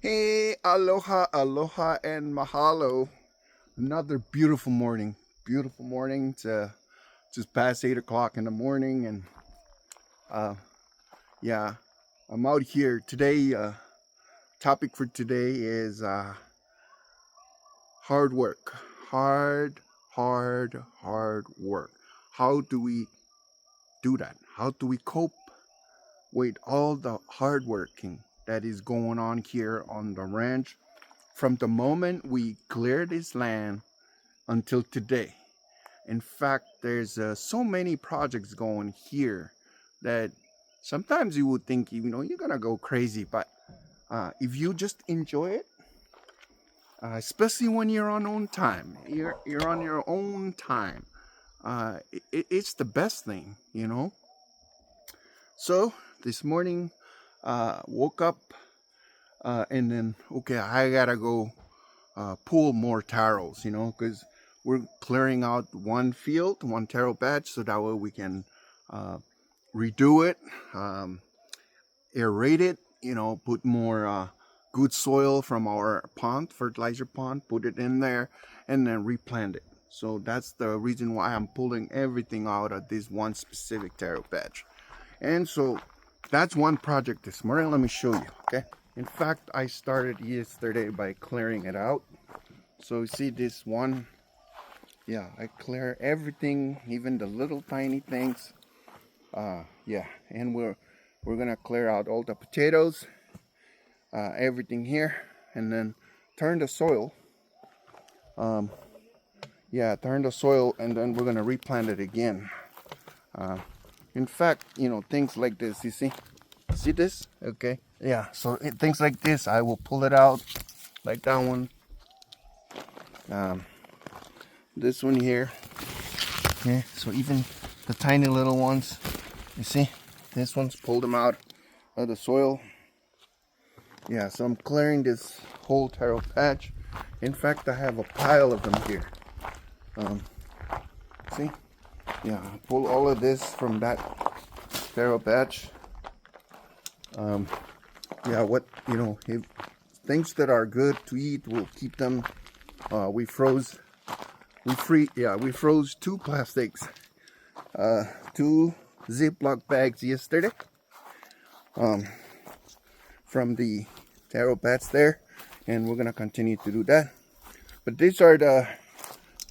Hey, aloha, aloha, and mahalo. Another beautiful morning. It's just past 8 o'clock in the morning, and uh, yeah, I'm out here today. Topic for today is hard work, hard work. How do we do that? How do we cope with all the hard working that is going on here on the ranch from the moment we cleared this land until today? In fact, there's so many projects going here that sometimes you would think, you're gonna go crazy, but if you just enjoy it, especially when you're on own time, you're on your own time. It's the best thing. So this morning, woke up and then okay, I gotta go pull more taros, because we're clearing out one field, one taro patch, so that way we can redo it, aerate it, put more good soil from our pond, fertilizer pond, put it in there, and then replant it. So that's the reason why I'm pulling everything out of this one specific taro patch. And so that's one project this morning. Let me show you, okay? In fact, I started yesterday by clearing it out. So you see this one, yeah, I clear everything, even the little tiny things. Yeah, and we're gonna clear out all the potatoes, everything here, and then turn the soil. Yeah, turn the soil, and then we're gonna replant it again. In fact, things like this, you see this? Okay, yeah, so things like this, I will pull it out, like that one. This one here. Yeah, so even the tiny little ones, you see, this one's pulled them out of the soil. Yeah, so I'm clearing this whole taro patch. In fact, I have a pile of them here. See? Yeah, I pull all of this from that taro patch. Yeah, if things that are good to eat, we'll keep them. We froze 2 plastics, 2 Ziploc bags yesterday, from the taro patch there, and we're gonna continue to do that. But these are the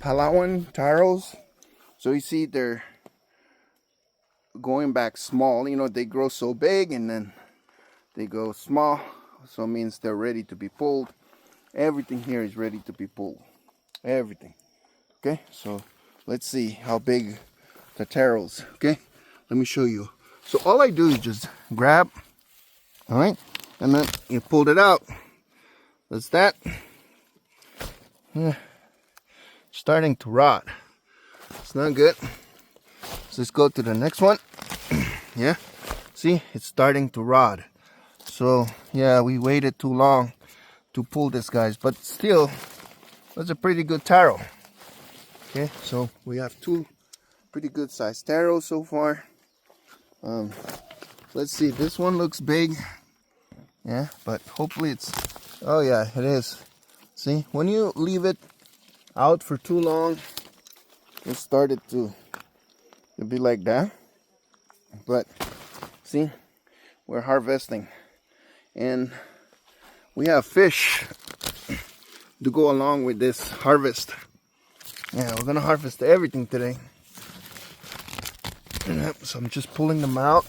Palawan taros. So you see they're going back small. They grow so big and then they go small, so it means they're ready to be pulled. Everything here is ready to be pulled. Everything. Okay, so let's see how big the taros. Okay, let me show you. So all I do is just grab, all right, and then you pulled it out. That's that. Starting to rot. It's not good. So let's go to the next one. Yeah, see, it's starting to rot. So yeah, we waited too long to pull this, guys, but still, that's a pretty good taro. Okay, so we have 2 pretty good sized taros so far. Let's see, this one looks big. Yeah, but hopefully it's, oh yeah, it is. See, when you leave it out for too long, it started to be like that. But see, we're harvesting, and we have fish to go along with this harvest. Yeah, we're gonna harvest everything today. Yep, so I'm just pulling them out.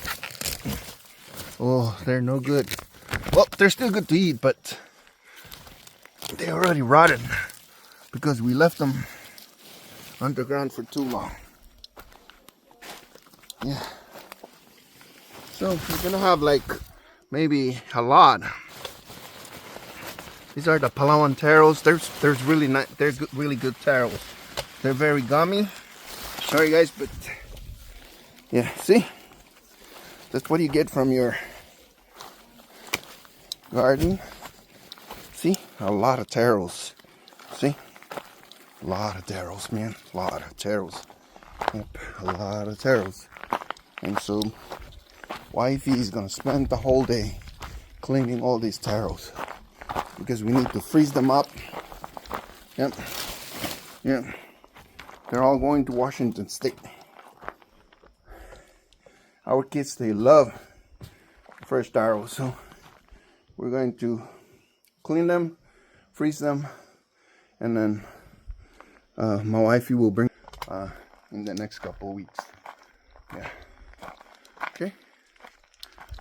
Oh, they're no good. Well, they're still good to eat, but they already rotted because we left them underground for too long. Yeah. So we're gonna have like maybe a lot. These are the Palawan taros. There's really not. They're really good taros. They're very gummy. Sorry guys, but yeah, see, that's what you get from your garden. See, a lot of taros. See, a lot of taros, man. A lot of taros. Yep, a lot of taros. And so wifey is gonna spend the whole day cleaning all these taros. because we need to freeze them up. Yep. Yep. They're all going to Washington State. Our kids, they love fresh taro, so we're going to clean them, freeze them, and then my wifey will bring in the next couple of weeks. Yeah. Okay.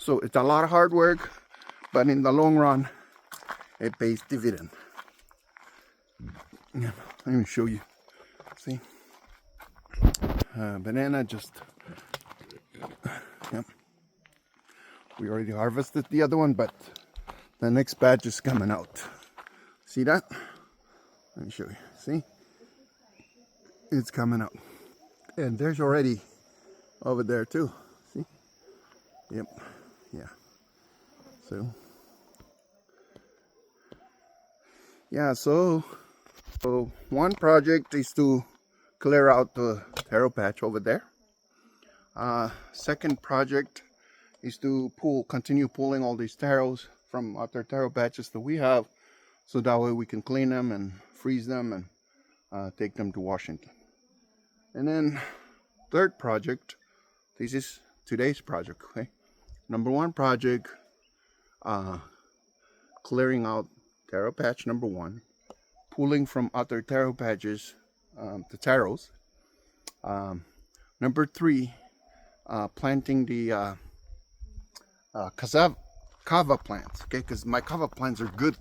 So it's a lot of hard work, but in the long run, it pays dividend. Yeah. Let me show you. See, banana just. Yep. We already harvested the other one, but the next batch is coming out. See that? Let me show you. See? It's coming out. And there's already over there too. See? Yep. Yeah. So. Yeah, so one project is to clear out the taro patch over there. Second project is to continue pulling all these taros from other taro patches that we have, so that way we can clean them and freeze them and take them to Washington. And then third project, this is today's project. Okay, number one project, clearing out taro patch number one, pulling from other taro patches the taros. Number three, planting the kava plants, okay, because my kava plants are good.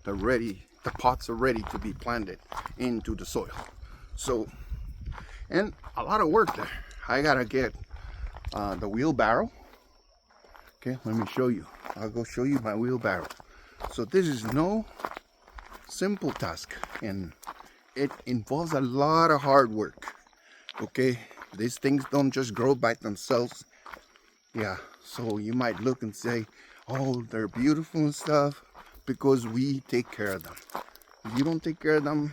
They're ready, the pots are ready to be planted into the soil. So, and a lot of work there. I gotta get the wheelbarrow. Okay, let me show you. I'll go show you my wheelbarrow. So this is no simple task, and it involves a lot of hard work. Okay, these things don't just grow by themselves. Yeah, so you might look and say, oh, they're beautiful and stuff, because we take care of them. If you don't take care of them,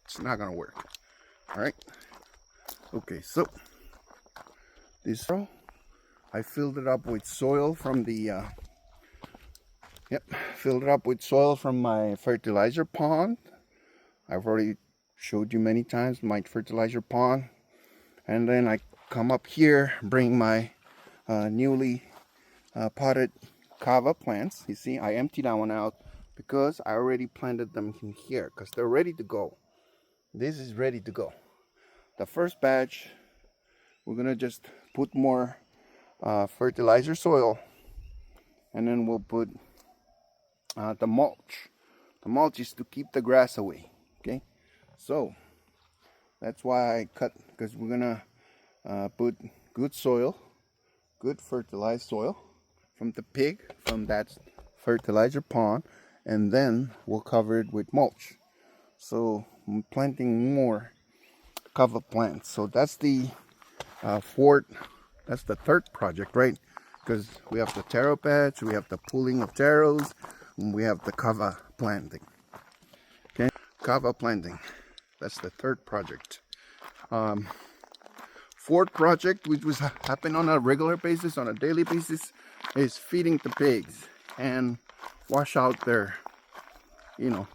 it's not gonna work. All right. Okay, so this row, I filled it up with soil from the filled it up with soil from my fertilizer pond. I've already showed you many times my fertilizer pond. And then I come up here, bring my newly potted kava plants. You see, I emptied that one out because I already planted them in here because they're ready to go. This is ready to go. The first batch, we're gonna just put more fertilizer soil, and then we'll put the mulch. The mulch is to keep the grass away. Okay, so that's why I cut, because we're gonna put good soil, good fertilized soil from the pig, from that fertilizer pond, and then we'll cover it with mulch. So I'm planting more kava plants. So that's the that's the third project, right? Because we have the taro patch, we have the pulling of taros, and we have the kava planting. Okay, kava planting. That's the third project. Fourth project, which was happen on a regular basis, on a daily basis, is feeding the pigs and wash out their,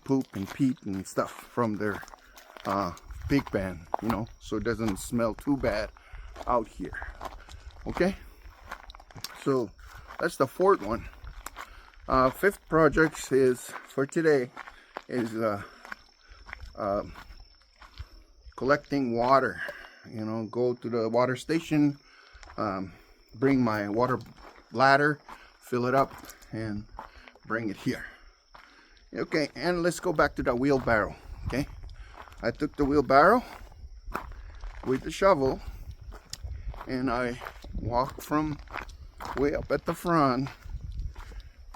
poop and peat and stuff from their pig pen, so it doesn't smell too bad out here. Okay, so that's the fourth one. Fifth project is for today is collecting water. Go to the water station, bring my water bladder, fill it up, and bring it here. Okay, and let's go back to the wheelbarrow. Okay, I took the wheelbarrow with the shovel, and I walk from way up at the front,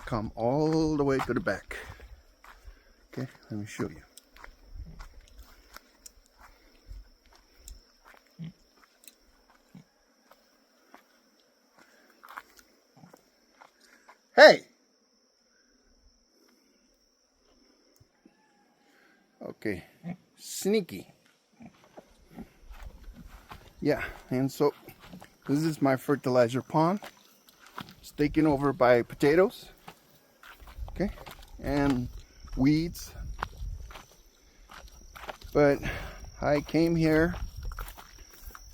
come all the way to the back. Okay, let me show you. Hey! Okay, sneaky. Yeah, and so this is my fertilizer pond. It's taken over by potatoes. Okay, and weeds. But I came here,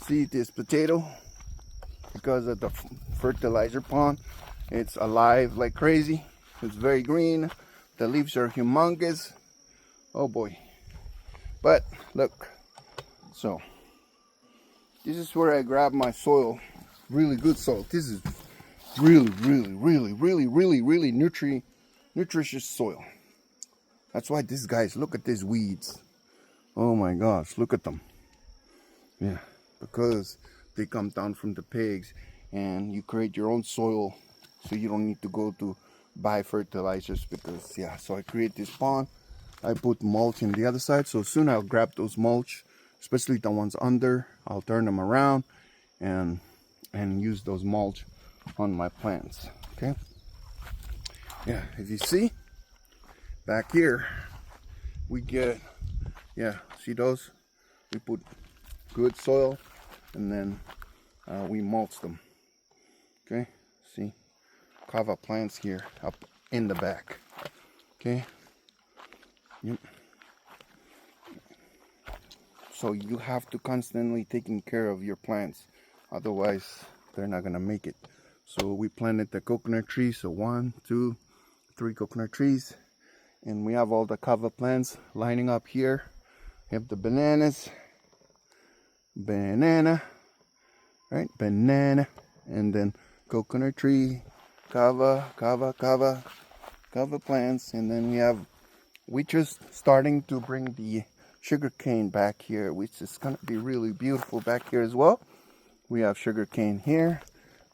see this potato, because of the fertilizer pond. It's alive like crazy. It's very green. The leaves are humongous. Oh boy. But look, so this is where I grab my soil. Really good soil. This is really nutritious soil. That's why these guys, look at these weeds. Oh my gosh, look at them. Yeah, because they come down from the pigs, and you create your own soil, so you don't need to go to buy fertilizers. Because yeah, so I create this pond. I put mulch in the other side, so soon I'll grab those mulch, especially the ones under. I'll turn them around and use those mulch on my plants. Okay, yeah, if you see back here, we get, yeah, see those, we put good soil, and then we mulch them. Okay, see, kava plants here up in the back. Okay, yep. So you have to constantly taking care of your plants, otherwise they're not gonna make it. So we planted the coconut trees, so 1, 2, 3 coconut trees, and we have all the kava plants lining up here. We have the bananas, banana, right, banana, and then coconut tree, kava plants, and then we just starting to bring the sugar cane back here, which is gonna be really beautiful back here as well. We have sugar cane here,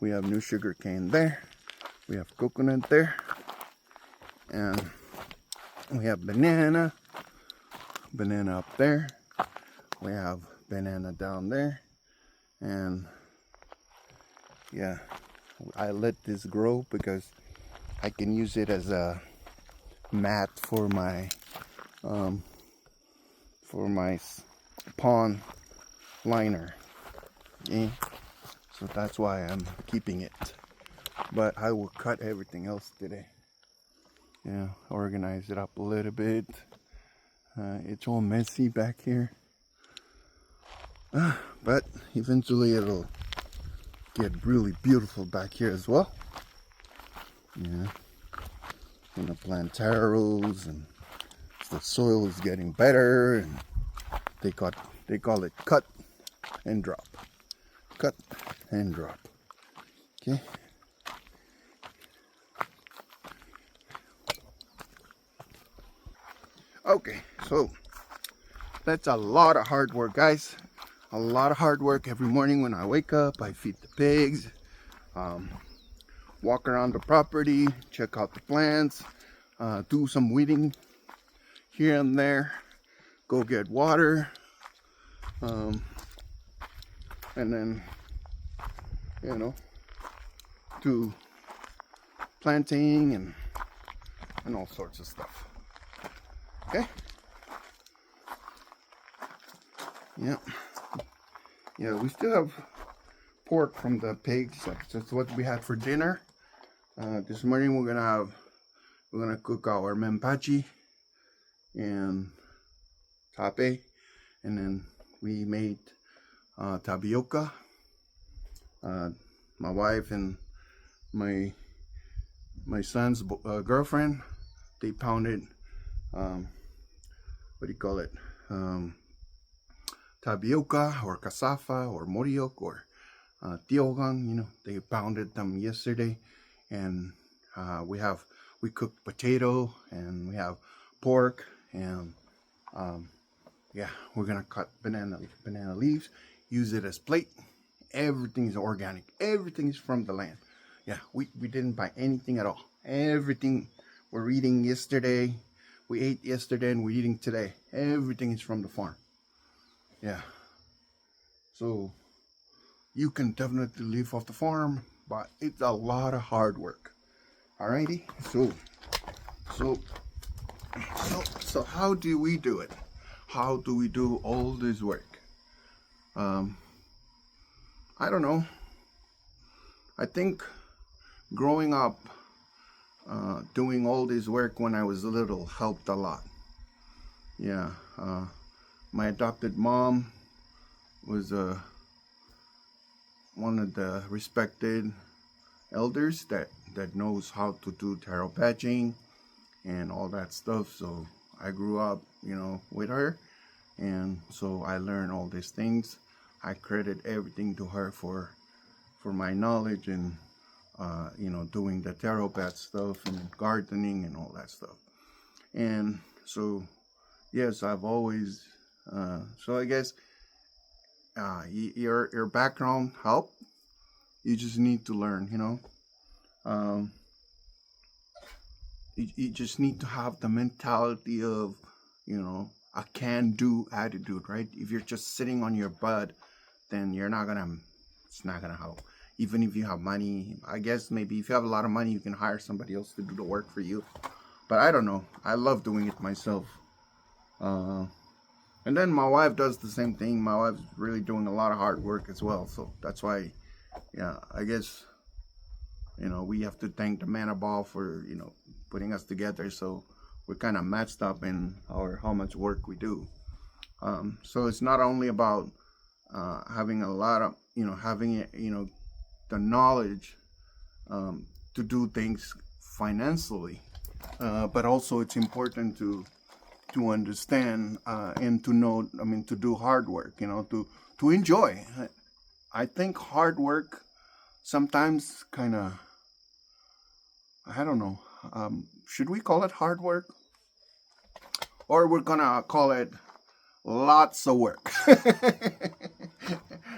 we have new sugar cane there, we have coconut there, and we have banana up there, we have banana down there, and yeah, I let this grow because I can use it as a mat for my pond liner. Okay, so that's why I'm keeping it, but I will cut everything else today. Yeah, organize it up a little bit. It's all messy back here, but eventually it'll get really beautiful back here as well. Yeah, I'm gonna plant taros, and the soil is getting better, and they call it cut and drop. Cut and drop. Okay. Okay, so that's a lot of hard work, guys. A lot of hard work every morning when I wake up. I feed the pigs, walk around the property, check out the plants, do some weeding here and there, go get water, and then, do planting and all sorts of stuff. Okay. Yep. Yeah, we still have pork from the pigs. That's what we had for dinner. This morning we're gonna cook our mempachi and tape, and then we made tapioca. My wife and my son's girlfriend, they pounded what do you call it, tapioca or casafa or moriok or tiogang. They pounded them yesterday, and we cooked potato, and we have pork, and yeah, we're gonna cut banana leaves, use it as plate. Everything is organic, everything is from the land. Yeah, we didn't buy anything at all. Everything we're eating yesterday, we ate yesterday, and we're eating today. Everything is from the farm. Yeah, so you can definitely live off the farm, but it's a lot of hard work. Alrighty, so how do we do it? How do we do all this work? I don't know. I think growing up doing all this work when I was little helped a lot. Yeah, my adopted mom was one of the respected elders that knows how to do tarot patching and all that stuff. So I grew up, with her, and so I learned all these things. I credit everything to her for my knowledge and doing the tarot patch stuff and gardening and all that stuff. And so yes, I've always. So I guess your background help. You just need to learn, Um, you just need to have the mentality of, a can-do attitude, right? If you're just sitting on your butt, then it's not gonna help. Even if you have money, I guess maybe if you have a lot of money, you can hire somebody else to do the work for you. But I don't know. I love doing it myself. And then my wife does the same thing. My wife's really doing a lot of hard work as well. So that's why, yeah, I guess, we have to thank the man above for, putting us together. So we're kind of matched up in how much work we do. So it's not only about having a lot of, having, the knowledge to do things financially, but also it's important to understand and to know, to do hard work, to enjoy. I think hard work sometimes kind of, I don't know, should we call it hard work? Or we're gonna call it lots of work.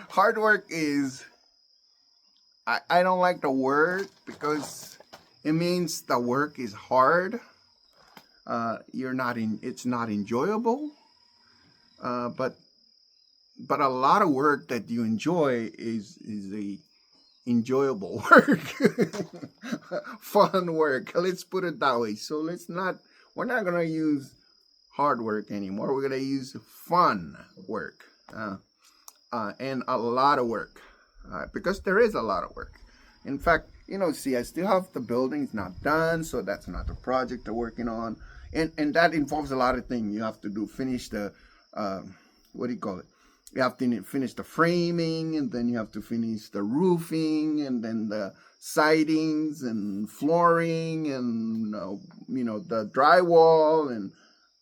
Hard work is, I don't like the word because it means the work is hard. It's not enjoyable. But a lot of work that you enjoy is a enjoyable work. Fun work. Let's put it that way. So we're not gonna use hard work anymore. We're gonna use fun work. And a lot of work. Because there is a lot of work. In fact, see, I still have the building. It's not done, so that's another project I'm working on. And that involves a lot of things. You have to finish the, what do you call it? You have to finish the framing, and then you have to finish the roofing, and then the sidings and flooring, and, the drywall, and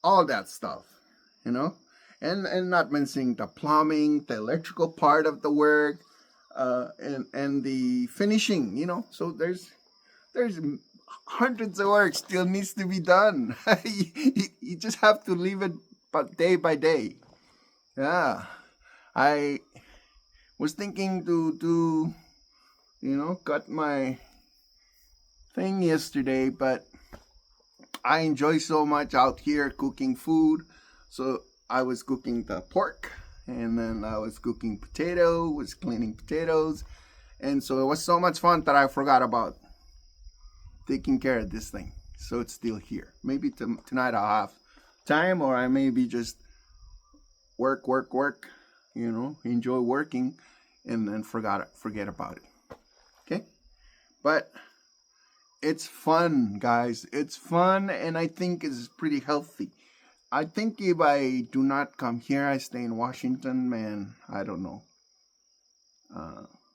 all that stuff, And not mentioning the plumbing, the electrical part of the work, and the finishing, So there's hundreds of work still needs to be done. You just have to leave it day by day. Yeah, I was thinking to cut my thing yesterday, but I enjoy so much out here cooking food. So I was cooking the pork, and then I was cooking was cleaning potatoes. And so it was so much fun that I forgot about taking care of this thing. So it's still here. Maybe tonight I'll have time, or I maybe just work, enjoy working, and then forget about it. Okay? But it's fun, guys. It's fun, and I think it's pretty healthy. I think if I do not come here, I stay in Washington, man, I don't know.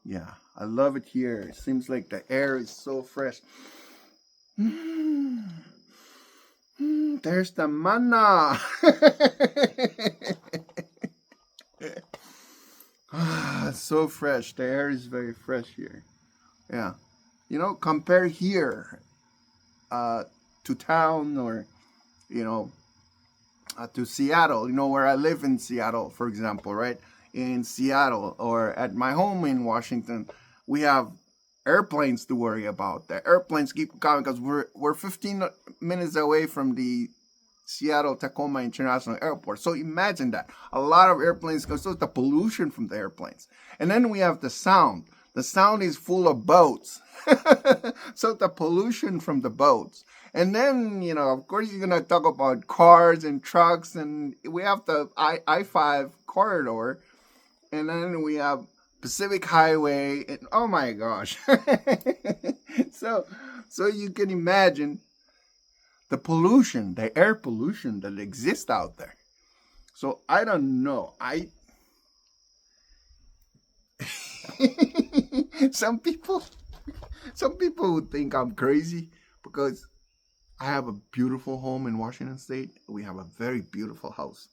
Yeah, I love it here. It seems like the air is so fresh. There's the manna. It's so fresh. The air is very fresh here. Yeah. Compare here to town, or, to Seattle, where I live in Seattle, for example, right? In Seattle, or at my home in Washington, we have airplanes to worry about. The airplanes keep coming because we're 15 minutes away from the Seattle Tacoma International Airport. So imagine that. A lot of airplanes go, so the pollution from the airplanes. And then we have the sound. The sound is full of boats. So the pollution from the boats. And then, of course, you're going to talk about cars and trucks. And we have the I-5 corridor. And then we have Pacific Highway. And oh, my gosh. So So you can imagine the pollution, the air pollution that exists out there. So I don't know. some people some people would think I'm crazy because I have a beautiful home in Washington State. We have a very beautiful house.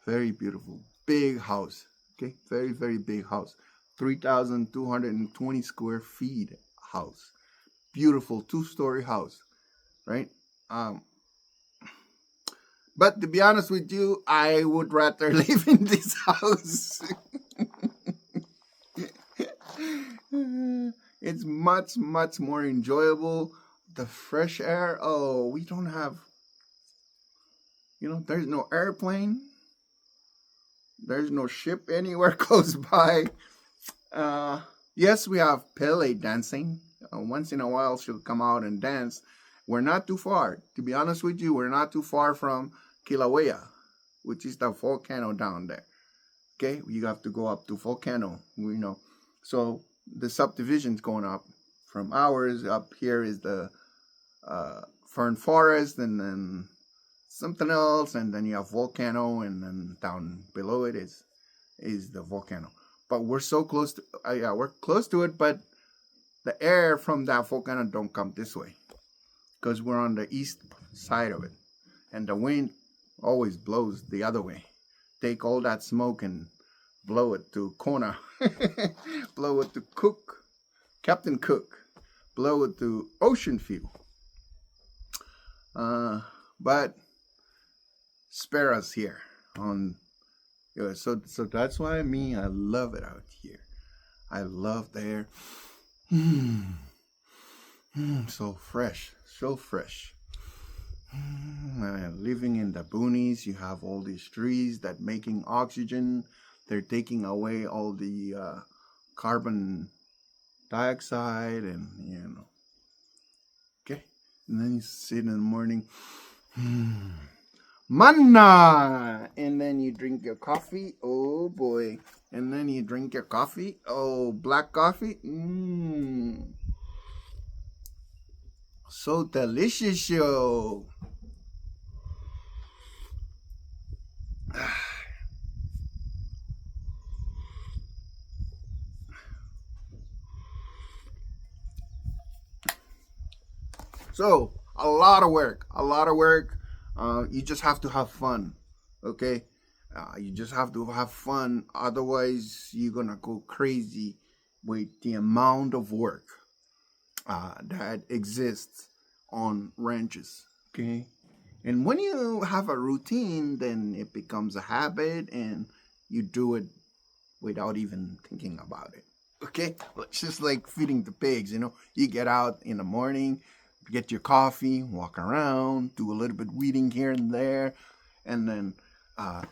Very beautiful. Big house. Okay? Very, very big house. 3,220 square feet house. Beautiful two-story house. Right? But to be honest with you, I would rather live in this house. It's much, much more enjoyable. The fresh air. Oh, we don't have, there's no airplane. There's no ship anywhere close by. Yes, we have Pele dancing. Once in a while, she'll come out and dance. We're not too far. To be honest with you, we're not too far from Kilauea, which is the volcano down there. Okay, you have to go up to volcano. So the subdivision's going up from ours. Up here is the fern forest, and then something else, and then you have volcano, and then down below it is the volcano. But we're so close to we're close to it, but the air from that volcano don't come this way because we're on the east side of it, and the wind always blows the other way. Take all that smoke and blow it to Kona, blow it to Captain Cook, blow it to Ocean View. But spare us here on. So that's why I love it out here. I love the air. So fresh, so fresh. Living in the boonies, you have all these trees that making oxygen. They're taking away all the carbon dioxide, and okay. And then you sit in the morning. Manna! And then you drink your coffee. Oh boy. And then you drink your coffee. Oh, black coffee. So delicious, yo. So, a lot of work. You just have to have fun, okay? You just have to have fun. Otherwise, you're going to go crazy with the amount of work that exists on ranches, okay? And when you have a routine, then it becomes a habit and you do it without even thinking about it, okay? It's just like feeding the pigs, You get out in the morning, get your coffee, walk around, do a little bit weeding here and there, and then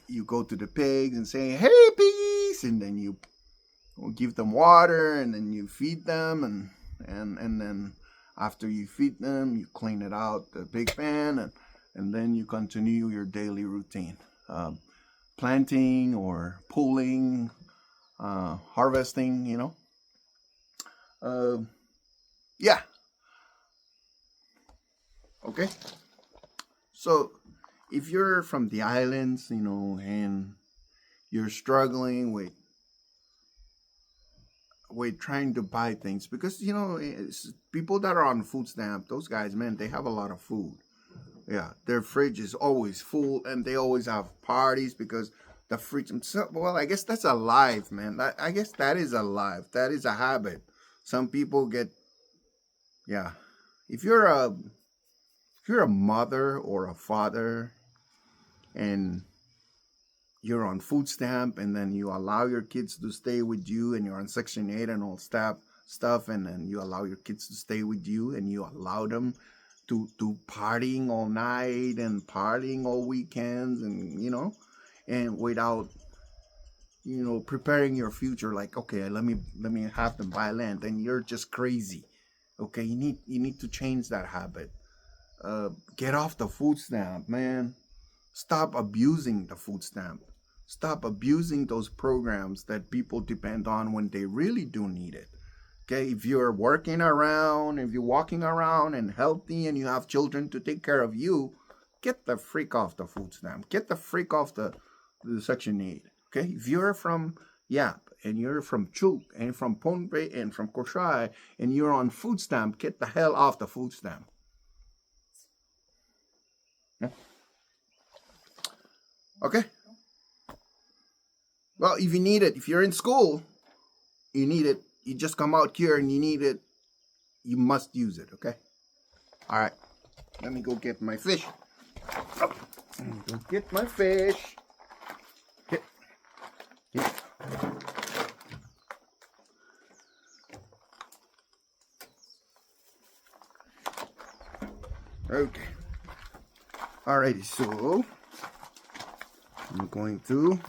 you go to the pigs and say, "Hey, piggies," and then you give them water, and then you feed them, and then after you feed them, you clean it out, the pig pen, and then you continue your daily routine, planting or pulling, harvesting, yeah. Okay, so if you're from the islands, and you're struggling with trying to buy things, because people that are on Foodstamp, those guys, man, they have a lot of food. Yeah, their fridge is always full, and they always have parties because the fridge. Well, I guess that's alive, man. I guess that is alive. That is a habit. Some people get, yeah. If you're a mother or a father and you're on Foodstamp, and then you allow your kids to stay with you, and you're on Section 8 and all stuff, and then you allow your kids to stay with you, and you allow them to partying all night and partying all weekends, and and without preparing your future, like, okay, let me have them buy land, then you're just crazy. Okay, you need to change that habit. Get off the food stamp, man. Stop abusing the food stamp. Stop abusing those programs that people depend on when they really do need it. Okay, if you're working around, if you're walking around and healthy and you have children to take care of you, get the freak off the food stamp. Get the freak off the Section 8. Okay, if you're from Yap and you're from Chuk and from Pohnpei and from Koshai and you're on food stamp, get the hell off the food stamp. Yeah. Okay. Well, if you need it, if you're in school, you need it. You just come out here and you need it. You must use it, okay? All right. Let me go get my fish. Oh, go get my fish. Hit. Hit. Okay. Alrighty, so I'm going to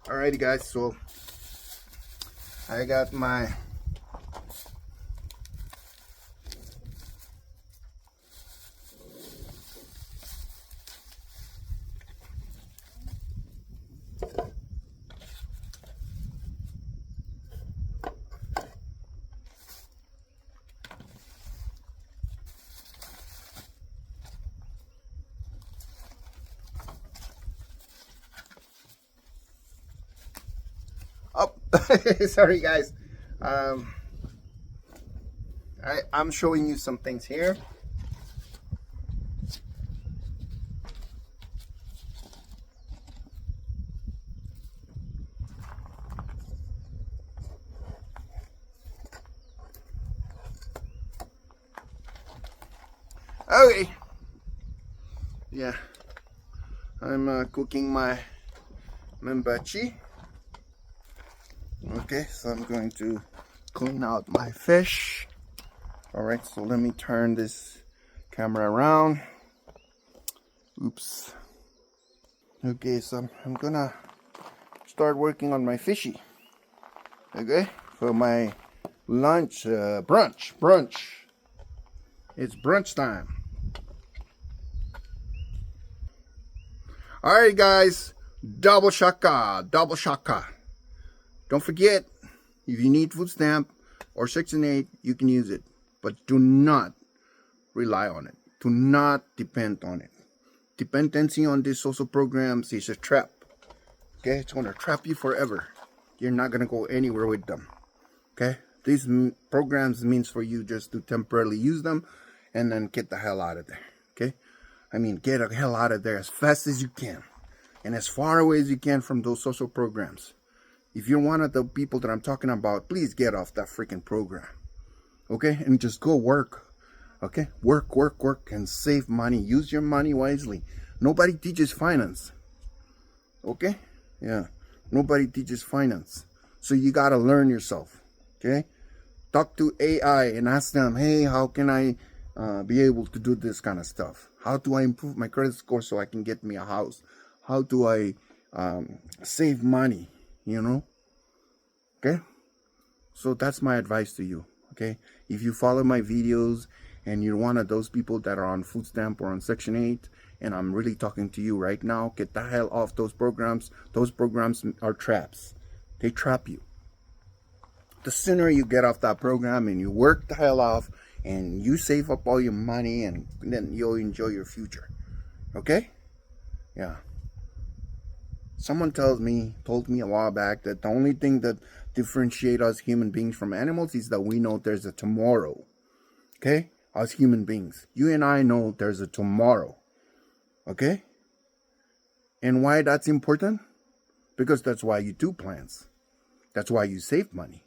alrighty guys, so I got my oh sorry guys, I'm showing you some things here. Okay, yeah, I'm cooking my membachi. Okay, so I'm going to clean out my fish. All right, so let me turn this camera around. Oops. Okay, so I'm gonna start working on my fishy. Okay, for my lunch, brunch. It's brunch time. All right, guys, double shaka. Don't forget, if you need food stamp or Section 8, you can use it. But do not rely on it. Do not depend on it. Dependency on these social programs is a trap. Okay, it's going to trap you forever. You're not going to go anywhere with them. Okay, these programs means for you just to temporarily use them and then get the hell out of there. Okay, I mean, get the hell out of there as fast as you can and as far away as you can from those social programs. If you're one of the people that I'm talking about, please get off that freaking program. Okay? And just go work. Okay? Work, and save money. Use your money wisely. Nobody teaches finance. Okay? Yeah. Nobody teaches finance. So you got to learn yourself. Okay? Talk to AI and ask them, hey, how can I be able to do this kind of stuff? How do I improve my credit score so I can get me a house? How do I save money? You know? Okay? So that's my advice to you. Okay? If you follow my videos and you're one of those people that are on food stamp or on Section 8, and I'm really talking to you right now, get the hell off those programs. Those programs are traps. They trap you. The sooner you get off that program and you work the hell off and you save up all your money, and then you'll enjoy your future. Okay? Yeah. Someone told me a while back that the only thing that differentiates us human beings from animals is that we know there's a tomorrow. Okay? Us human beings. You and I know there's a tomorrow. Okay? And why that's important? Because that's why you do plans. That's why you save money.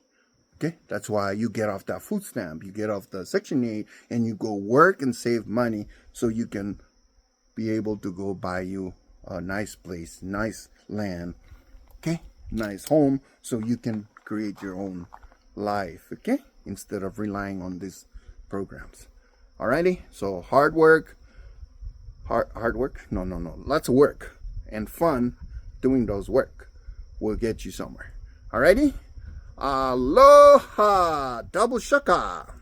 Okay? That's why you get off that food stamp. You get off the Section 8 and you go work and save money so you can be able to go buy you a nice place, nice land, okay, nice home, so you can create your own life, okay, instead of relying on these programs. Alrighty, so hard work, lots of work and fun doing those work will get you somewhere. Alrighty, aloha, double shaka.